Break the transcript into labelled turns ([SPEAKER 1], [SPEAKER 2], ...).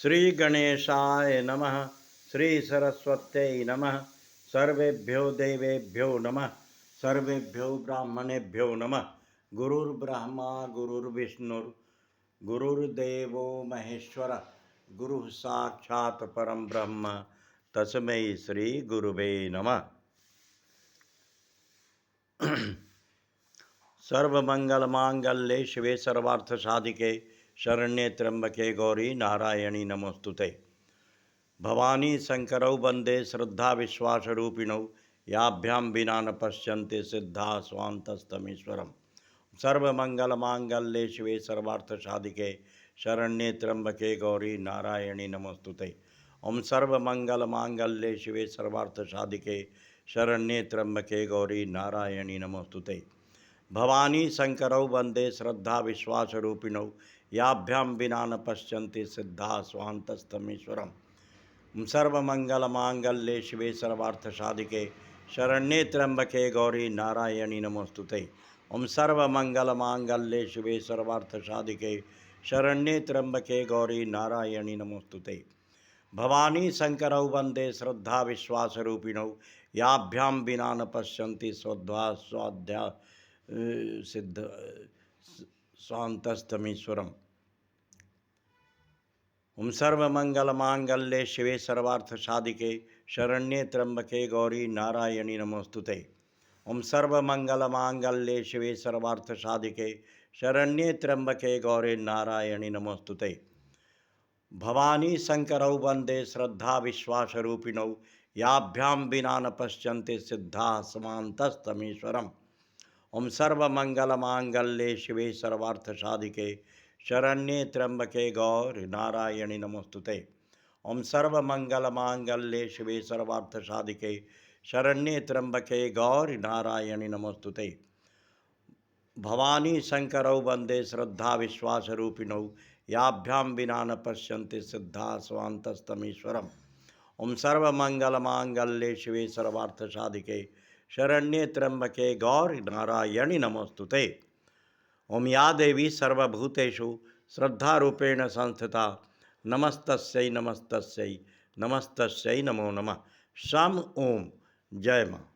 [SPEAKER 1] श्री गणेशाय नमः। श्री सरस्वत्यै नमः। सर्वेभ्यो देवेभ्यो नमः। सर्वेभ्यो ब्राह्मणेभ्यो नमः। गुरुर्ब्रह्मा गुरुर्विष्णुर् गुरुर्देवो महेश्वर गुरुः साक्षात् परं ब्रह्म तस्मै श्री गुरुवे नमः। सर्वमंगलमांगल्ये शिवे सर्वार्थसाधिके शरण्ये त्र्यंबके गौरी नारायणी नमोस्तुते। भवानी शंकरौ वंदे श्रद्धा विश्वासरूपिणौ याभ्यां विना न पश्यन्ते सिद्धा स्वान्तस्तमीश्वरम्। सर्वमंगलमांगल्ये शिवे सर्वार्थसाधिके शरण्ये त्र्यंबके गौरी नारायणी नमोस्तुते। ओम सर्वमंगलमांगल्ये शिवे सर्वार्थसाधिके शरण्ये त्र्यंबके गौरी नारायणी नमोस्तुते। भवानी शंकरौ वंदे श्रद्धा विश्वासरूपिणौ याभ्यां विना न पश्यन्ति सिद्धा स्वान्तस्तमीश्वरम्। सर्वमंगलमांगल्ये शिवे सर्वार्थसाधिके शरण्ये त्र्यंबके गौरी नारायणी नमोस्तुते। ओम सर्वमंगलमांगल्ये शिवे सर्वार्थसाधिके शरण्ये त्र्यंबके गौरी नारायणी नमोस्तुते। भवानी शंकरौ वंदे श्रद्धा विश्वासरूपिणौ याभ्यां विना न पश्यन्ति स्वध्वा स्वाध्या सिद्ध स्वान्तस्तमीश्वरम्। ओम सर्वमंगलमांगल्ये शिवे सर्वार्थसाधिके शरण्ये त्र्यंबके गौरी नारायणी नमोस्तुते। ओम सर्वमंगलमांगल्ये शिवे सर्वार्थसाधिके शरण्ये त्र्यंबके गौरी नारायणी नमोस्तुते। भवानी शंकरौ वंदे श्रद्धा विश्वासरूपिणौ याभ्यां विना न पश्यन्ते सिद्धा समान्तस्तमीश्वरम्। ओम सर्वमंगलमांगल्ये शिवे सर्वार्थसाधिके शरण्ये त्र्यंबके गौरी नारायणी नमोस्तुते। ओम सर्वमंगलमांगल्ये शिवे सर्वार्थसाधिके शरण्ये त्र्यंबके गौरी नारायणी नमोस्तुते। भवानी शंकरौ वंदे श्रद्धा विश्वासरूपिणौ याभ्यां विना न पश्यन्ति सिद्धा स्वान्तस्तमीश्वरम्। ओम सर्वमंगलमांगल्ये शिवे सर्वार्थसाधिके शरण्ये त्र्यंबके गौरी नारायणी नमोस्तुते। ओम या देवी सर्वभूतेषु श्रद्धारूपेण संस्थिता नमस्तस्यै नमस्तस्यै नमस्तस्यै नमो नमः। शम ओम। जय माँ।